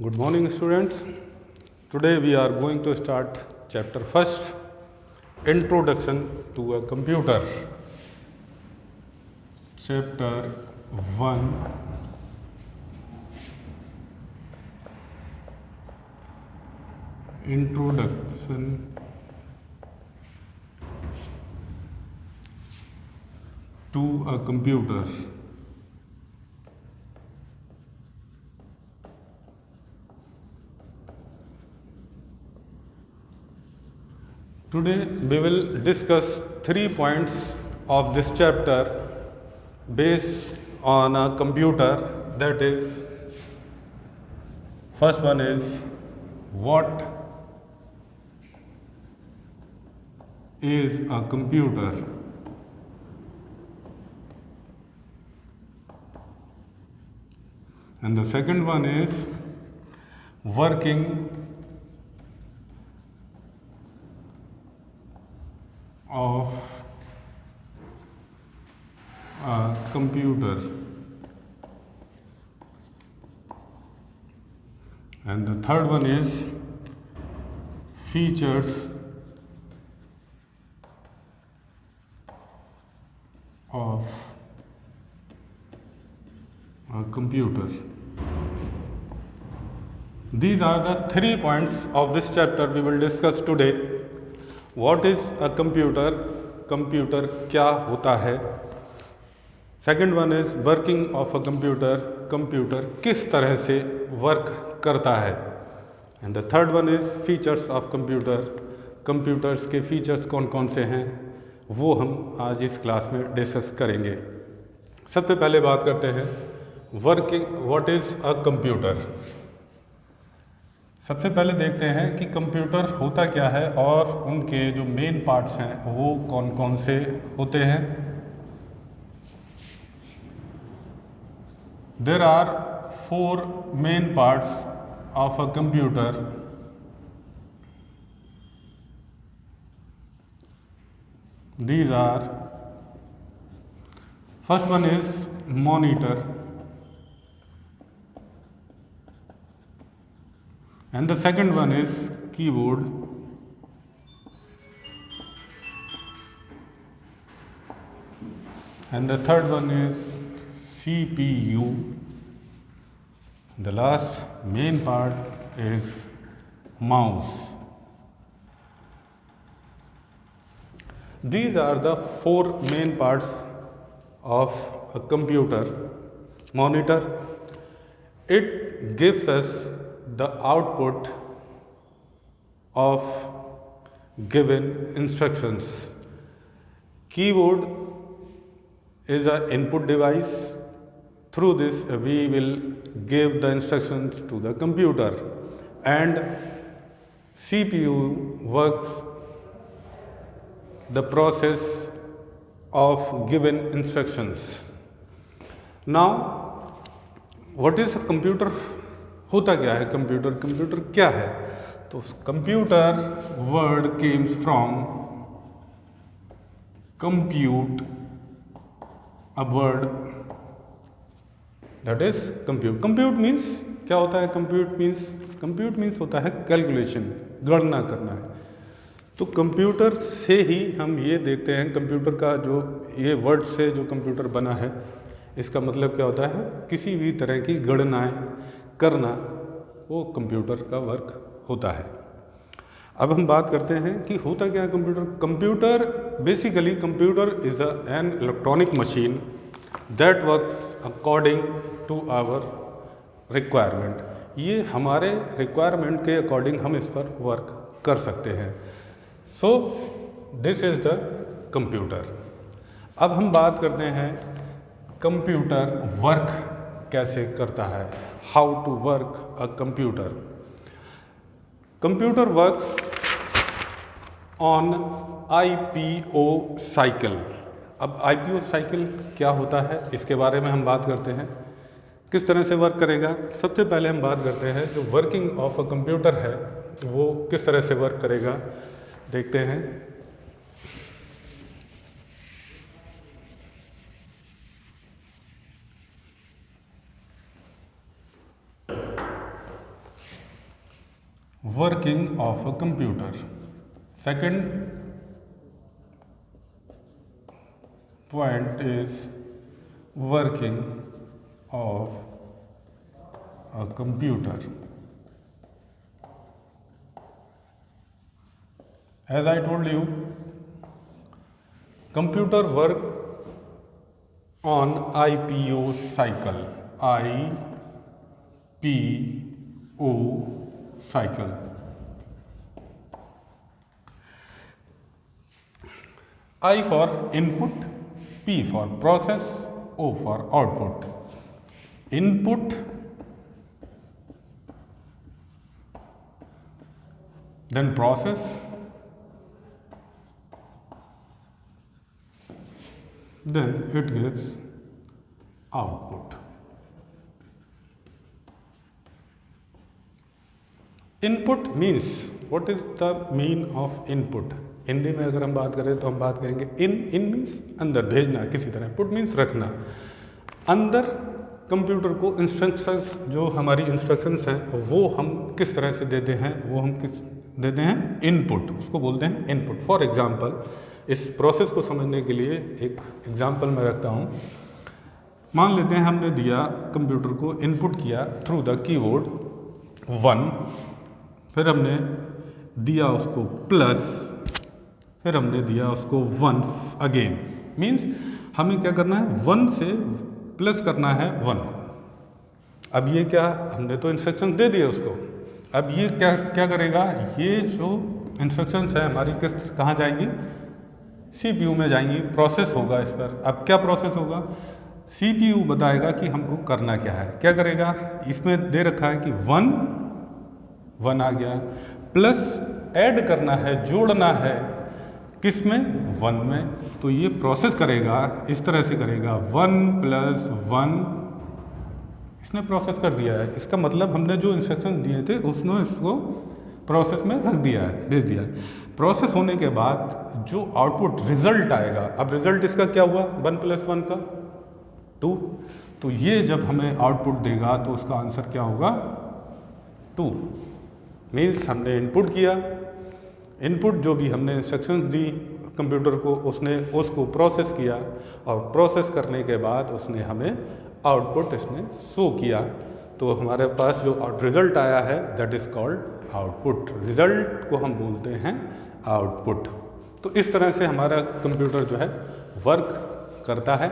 Good morning, students. Today we are going to start chapter first, Introduction to a Computer. Chapter 1, Introduction to a Computer. Today we will discuss 3 points of this chapter based on a computer. That is, first one is what is a computer? And the second one is working of a computer. And the third one is features of a computer. These are the 3 points of this chapter we will discuss today. What is a computer? Computer क्या होता है? Second one is working of a computer, computer किस तरह से work करता है? And the third one is features of computer, computers के features कौन कौन से हैं वो हम आज इस क्लास में डिस्कस करेंगे। सबसे पहले बात करते हैं working, what is a computer. सबसे पहले देखते हैं कि कंप्यूटर होता क्या है और उनके जो मेन पार्ट्स हैं वो कौन कौन से होते हैं। There are 4 main parts of a computer. These are, first one is monitor, and the second one is keyboard, and the third one is CPU. The last main part is mouse. These are the 4 main parts of a computer. Monitor, it gives us the output of given instructions. Keyboard is an input device. Through this we will give the instructions to the computer, and CPU works the process of given instructions. Now, what is a computer? होता क्या है computer? Computer क्या है? तो computer word Kemps from compute, a word that is compute. Compute means क्या होता है? Compute means होता है कैलकुलेशन, गणना करना है। तो कंप्यूटर से ही हम ये देखते हैं, कंप्यूटर का जो ये वर्ड से जो कंप्यूटर बना है इसका मतलब क्या होता है? किसी भी तरह की गणनाएं करना, वो कंप्यूटर का वर्क होता है। अब हम बात करते हैं कि होता क्या है computer. Computer basically, computer is an electronic machine that works according to our requirement. ये हमारे रिक्वायरमेंट के अकॉर्डिंग हम इस पर वर्क कर सकते हैं। So this is the computer. अब हम बात करते हैं कंप्यूटर वर्क कैसे करता है, how to work a computer. Computer works on IPO cycle. अब IPO साइकिल क्या होता है इसके बारे में हम बात करते हैं, किस तरह से वर्क करेगा। सबसे पहले हम बात करते हैं जो वर्किंग ऑफ अ कंप्यूटर है वो किस तरह से वर्क करेगा, देखते हैं। working of a computer. Second point is working of a computer. As I told you, computer work on IPO cycle. IPO cycle. I for input, P for process, O for output. Input, then process, then it gives output. Input means, what is the mean of input? Hindi में अगर हम बात करें तो हम बात करेंगे इन means अंदर भेजना किसी तरह, पुट मीन्स रखना, अंदर कंप्यूटर को इंस्ट्रक्शंस, जो हमारी इंस्ट्रक्शंस हैं वो हम किस तरह से देते हैं, वो हम किस देते हैं, इनपुट, उसको बोलते हैं इनपुट। फॉर एग्जांपल, इस प्रोसेस को समझने के लिए एक एग्जांपल मैं रखता हूँ। मान लेते हैं हमने दिया कंप्यूटर को, इनपुट किया थ्रू द कीबोर्ड 1, फिर हमने दिया उसको प्लस, फिर हमने दिया उसको 1 अगेन। मीन्स हमें क्या करना है, 1 से प्लस करना है 1 को। अब ये क्या, हमने तो इंस्ट्रक्शन दे दिए उसको, अब ये क्या करेगा, ये जो इंस्ट्रक्शंस है हमारी कहाँ जाएंगी, CPU में जाएंगी, प्रोसेस होगा इस पर। अब क्या प्रोसेस होगा, CPU बताएगा कि हमको करना क्या है। क्या करेगा, इसमें दे रखा है कि 1 आ गया, प्लस ऐड करना है, जोड़ना है, किस में, 1 में। तो ये प्रोसेस करेगा, इस तरह से करेगा, 1 + 1, इसने प्रोसेस कर दिया है। इसका मतलब हमने जो इंस्ट्रक्शन दिए थे उसने इसको प्रोसेस में रख दिया है, भेज दिया है। प्रोसेस होने के बाद जो आउटपुट रिजल्ट आएगा, अब रिजल्ट इसका क्या हुआ, 1 + 1 का 2। तो ये जब हमें आउटपुट देगा तो उसका आंसर क्या होगा, 2। मीन्स हमने इनपुट किया, इनपुट जो भी हमने इंस्ट्रक्शंस दी कंप्यूटर को, उसने उसको प्रोसेस किया, और प्रोसेस करने के बाद उसने हमें आउटपुट इसने शो किया। तो हमारे पास जो रिजल्ट आया है that is called output. Result को हम बोलते हैं आउटपुट। तो इस तरह से हमारा कंप्यूटर जो है वर्क करता है।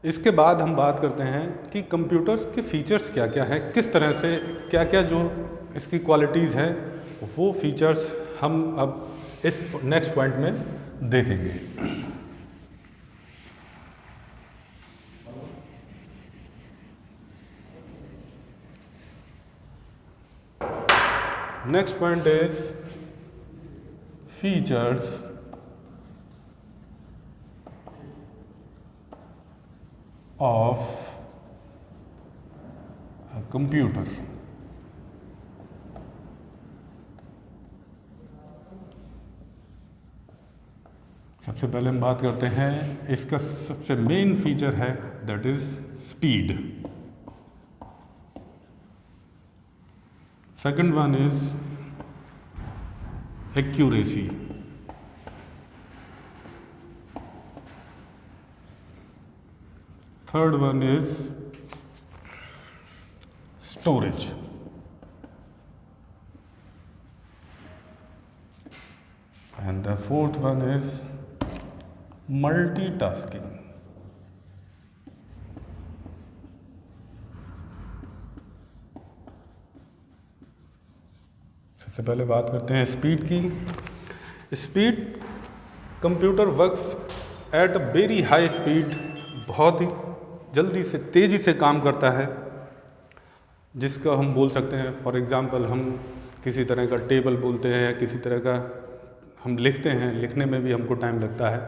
इसके बाद हम बात करते हैं कि कंप्यूटर्स के फीचर्स क्या क्या हैं, किस तरह से क्या क्या जो इसकी क्वालिटीज़ हैं, वो फीचर्स हम अब इस नेक्स्ट पॉइंट में देखेंगे। Next point is features of a computer। सबसे पहले हम बात करते हैं, इसका सबसे मेन फीचर है that is speed. Second one is accuracy. Third one is storage. And the fourth one is multitasking. सबसे पहले बात करते हैं स्पीड की। Speed, computer works at a very high speed, बहुत ही जल्दी से तेज़ी से काम करता है, जिसका हम बोल सकते हैं फॉर एग्जांपल हम किसी तरह का टेबल बोलते हैं या किसी तरह का हम लिखते हैं, लिखने में भी हमको टाइम लगता है,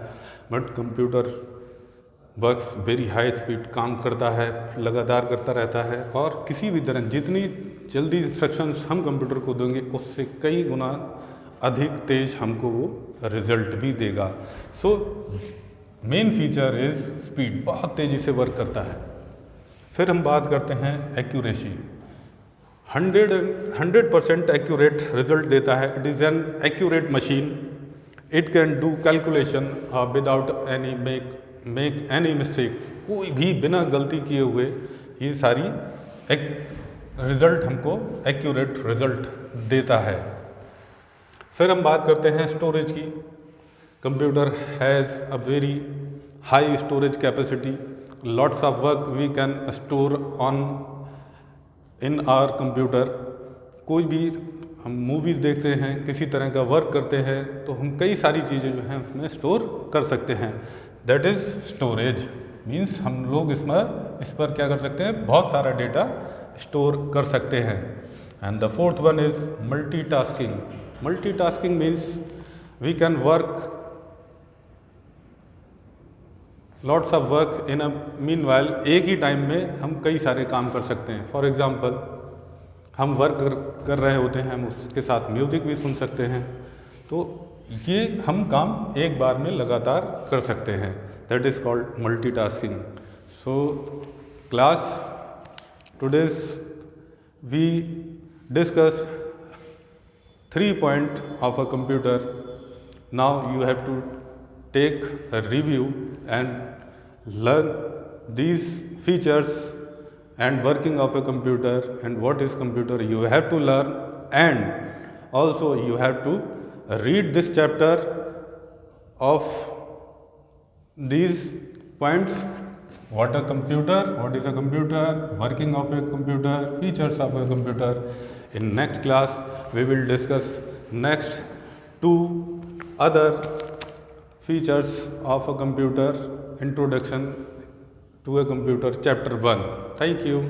but computer works very high speed, काम करता है, लगातार करता रहता है, और किसी भी तरह जितनी जल्दी इंस्ट्रक्शंस हम कंप्यूटर को देंगे उससे कई गुना अधिक तेज हमको वो रिजल्ट भी देगा। So main feature is speed, बहुत तेज़ी से वर्क करता है। फिर हम बात करते हैं एक्यूरेसी। 100% एक्यूरेट रिजल्ट देता है। It is an accurate machine. It can do calculation without any make any mistakes. कोई भी बिना गलती किए हुए ये सारी रिजल्ट हमको एक्यूरेट रिजल्ट देता है। फिर हम बात करते हैं स्टोरेज की। Computer has a very high storage capacity. Lots of work we can store on in our computer. कोई भी हम मूवीज़ देखते हैं, किसी तरह का वर्क करते हैं, तो हम कई सारी चीज़ें जो हैं उसमें स्टोर कर सकते हैं। दैट इज़ स्टोरेज मीन्स हम लोग इस पर क्या कर सकते हैं, बहुत सारा डेटा स्टोर कर सकते हैं। And the fourth one is multitasking. Multitasking means we can work lots of work in a meanwhile. एक ही टाइम में हम कई सारे काम कर सकते हैं। फॉर एग्ज़ाम्पल हम वर्क कर रहे होते हैं, हम उसके साथ म्यूज़िक भी सुन सकते हैं। तो ये हम काम एक बार में लगातार कर सकते हैं। That is called multitasking. So class today's we discuss 3 points of a computer. Now you have to take a review and learn these features and working of a computer and what is computer you have to learn, and also you have to read this chapter of these points. What a computer, what is a computer, working of a computer, features of a computer. In next class we will discuss next 2 other features of a computer, introduction to a computer, chapter 1. Thank you.